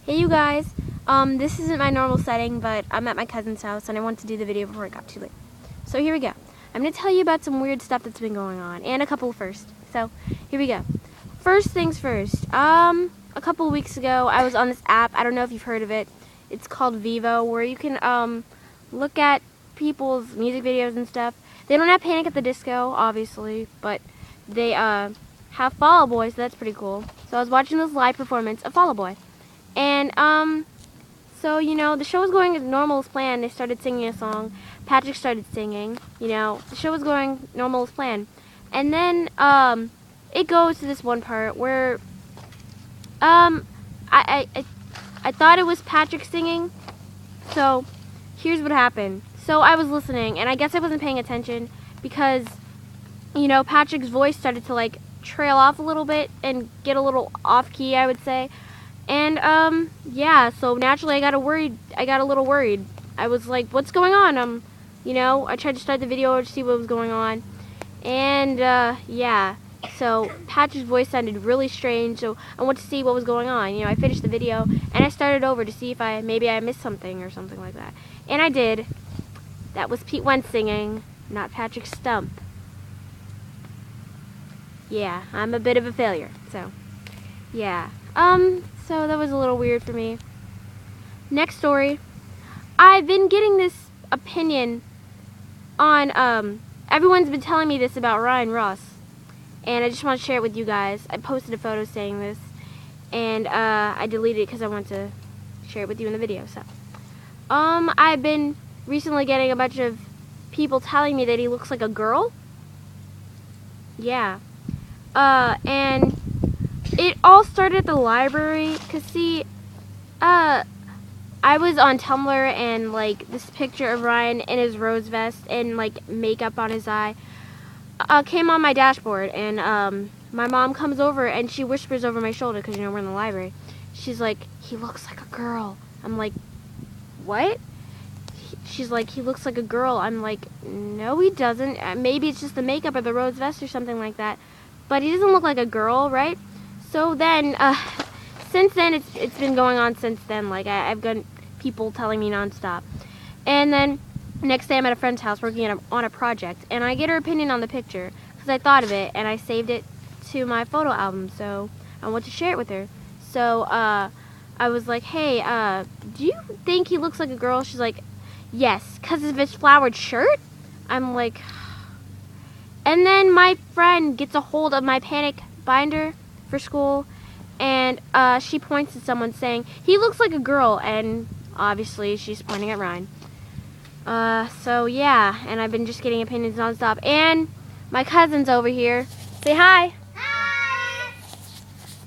Hey you guys, this isn't my normal setting, but I'm at my cousin's house and I wanted to do the video before it got too late. So here we go. I'm going to tell you about some weird stuff that's been going on, and a couple first. So here we go. First things first, a couple weeks ago I was on this app, I don't know if you've heard of it. It's called Vivo, where you can look at people's music videos and stuff. They don't have Panic at the Disco, obviously, but they have Fall Out Boy, so that's pretty cool. So I was watching this live performance of Fall Out Boy. And, so, the show was going as normal as planned. They started singing a song. Patrick started singing. The show was going normal as planned. And then, it goes to this one part where, I thought it was Patrick singing. So, here's what happened. So, I was listening, and I guess I wasn't paying attention because, Patrick's voice started to, trail off a little bit and get a little off-key, I would say. And, yeah, so naturally I got a little worried. I was like, what's going on? I tried to start the video to see what was going on. And, yeah, so Patrick's voice sounded really strange, so I wanted to see what was going on. I finished the video, and I started over to see if maybe I missed something or something like that. And I did. That was Pete Wentz singing, not Patrick Stump. Yeah, I'm a bit of a failure, so, yeah. So that was a little weird for me. Next story. I've been getting this opinion on, everyone's been telling me this about Ryan Ross. And I just want to share it with you guys. I posted a photo saying this. And, I deleted it because I want to share it with you in the video, so. I've been recently getting a bunch of people telling me that he looks like a girl. Yeah. And it all started at the library, because see, I was on Tumblr, and, this picture of Ryan in his rose vest and, makeup on his eye, came on my dashboard, and, my mom comes over, and she whispers over my shoulder, because, we're in the library. She's like, he looks like a girl. I'm like, what? She's like, he looks like a girl. I'm like, no, he doesn't. Maybe it's just the makeup or the rose vest or something like that. But he doesn't look like a girl, right? So then, since then, it's been going on since then. I've got people telling me nonstop. And then, next day I'm at a friend's house working on a project. And I get her opinion on the picture, because I thought of it, and I saved it to my photo album. So, I want to share it with her. So, I was like, hey, do you think he looks like a girl? She's like, yes, because of his flowered shirt? I'm like... And then my friend gets a hold of my Panic binder for school, and she points at someone saying, he looks like a girl, and obviously she's pointing at Ryan. So yeah, and I've been just getting opinions nonstop. And my cousin's over here. Say hi. Hi.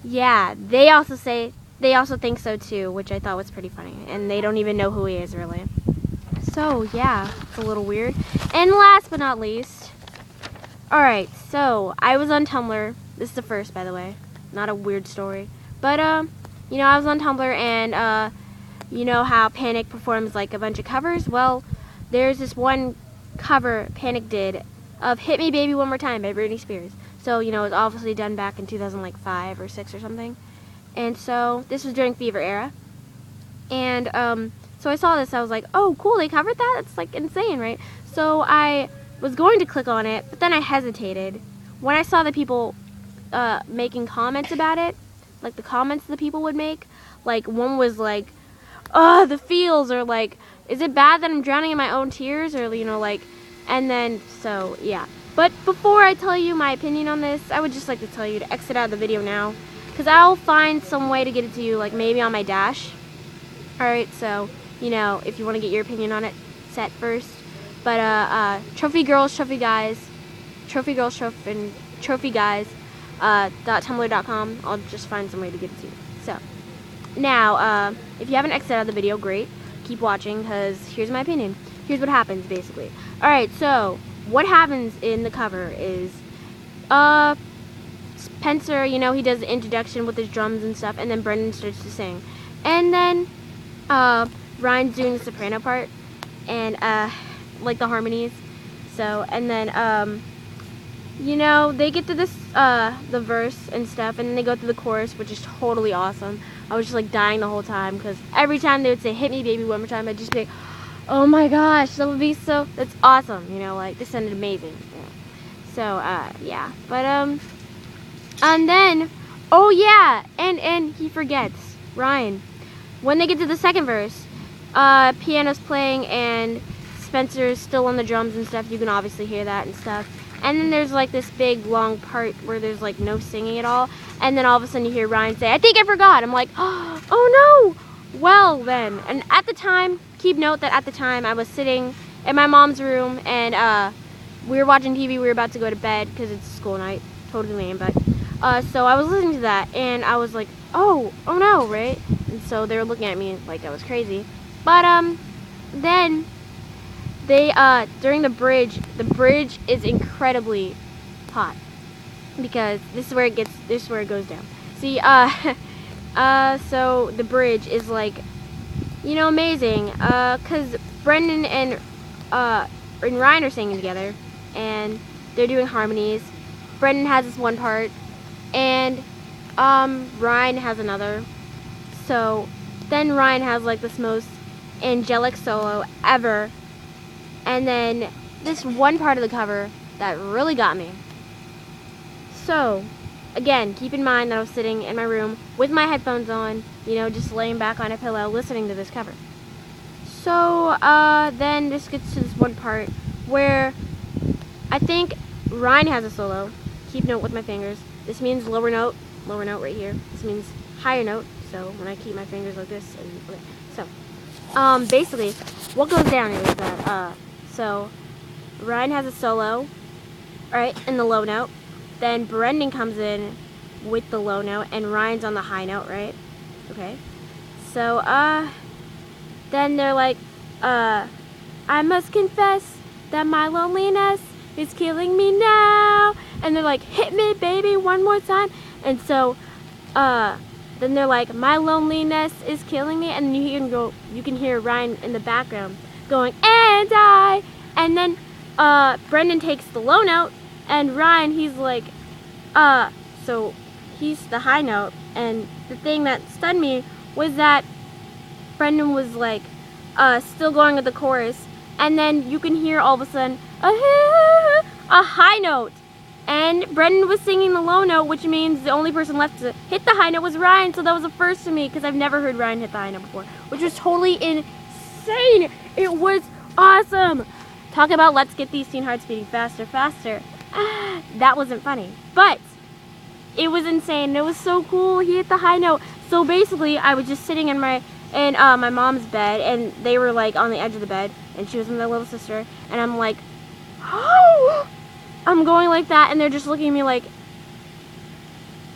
Yeah, they also think so too, which I thought was pretty funny, and they don't even know who he is really. So yeah, it's a little weird. And last but not least, alright, so I was on Tumblr. This is the first, by the way. Not a weird story. But, I was on Tumblr, and, you know how Panic performs, a bunch of covers? Well, there's this one cover Panic did of Hit Me Baby One More Time by Britney Spears. So, it was obviously done back in 2005 or 6 or something. And so, this was during Fever era. And, so I saw this, I was like, oh, cool, they covered that? That's, insane, right? So, I was going to click on it, but then I hesitated. When I saw the people making comments about it, the comments the people would make, one was like, oh, the feels, or is it bad that I'm drowning in my own tears, or, and then, so, yeah. But before I tell you my opinion on this, I would just like to tell you to exit out of the video now, because I'll find some way to get it to you, maybe on my dash. Alright, so, if you want to get your opinion on it, set first. But, Trophy Girls, Trophy Guys, .tumblr.com, I'll just find some way to get it to you. So, now, if you haven't exited out of the video, great. Keep watching, because here's my opinion. Here's what happens, basically. Alright, so, what happens in the cover is, Spencer, he does the introduction with his drums and stuff, and then Brendan starts to sing. And then, Ryan's doing the soprano part, and, the harmonies. So, and then, they get to this, the verse and stuff, and then they go through the chorus, which is totally awesome. I was just like dying the whole time because every time they would say "hit me, baby" one more time, I'd just be like, "Oh my gosh, that would be so. That's awesome." You know, like this sounded amazing. Yeah. So yeah, but and then, oh yeah, and he forgets Ryan. When they get to the second verse, piano's playing and Spencer's still on the drums and stuff. You can obviously hear that and stuff. And then there's like this big long part where there's like no singing at all. And then all of a sudden you hear Ryan say, "I think I forgot." I'm like, oh no. Well then, and at the time, keep note that at the time I was sitting in my mom's room and we were watching TV. We were about to go to bed because it's school night. Totally lame, but so I was listening to that and I was like, oh no, right? And so they were looking at me like I was crazy. But then they during the bridge is incredibly hot because this is where it goes down. See, so the bridge is like, you know, amazing, cause Brendan and Ryan are singing together and they're doing harmonies. Brendan has this one part and Ryan has another. So then Ryan has like this most angelic solo ever. And then this one part of the cover that really got me. So, again, keep in mind that I was sitting in my room with my headphones on, you know, just laying back on a pillow listening to this cover. So, then this gets to this one part where I think Ryan has a solo. Keep note with my fingers. This means lower note right here. This means higher note. So, when I keep my fingers like this, and so, basically, what goes down is that, so, Ryan has a solo, right, in the low note. Then Brendan comes in with the low note, and Ryan's on the high note, right? Okay. So, then they're like, I must confess that my loneliness is killing me now. And they're like, hit me, baby, one more time. And so, then they're like, my loneliness is killing me. And you can hear Ryan in the background going, and then Brendan takes the low note, and Ryan, he's like, so he's the high note, and the thing that stunned me was that Brendan was like, still going with the chorus, and then you can hear all of a sudden, a high note, and Brendan was singing the low note, which means the only person left to hit the high note was Ryan, so that was a first to me, because I've never heard Ryan hit the high note before, which was totally insane. It was awesome. Talk about let's get these teen hearts beating faster. That wasn't funny, but it was insane. It was so cool. He hit the high note. So basically, I was just sitting in my mom's bed, and they were like on the edge of the bed, and she was with my little sister, and I'm like, oh, I'm going like that, and they're just looking at me like,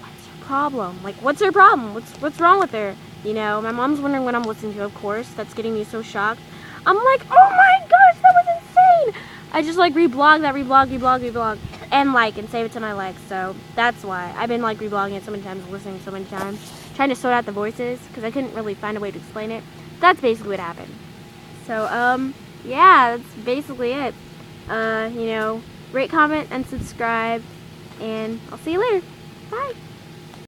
what's her problem? Like, what's her problem? What's wrong with her? You know, my mom's wondering what I'm listening to. Of course, that's getting me so shocked. I'm like, oh my gosh, that was insane. I just like reblog, and like and save it to my likes. So that's why I've been like reblogging it so many times, listening so many times, trying to sort out the voices because I couldn't really find a way to explain it. That's basically what happened. So yeah, that's basically it. You know, rate, comment, and subscribe, and I'll see you later. Bye.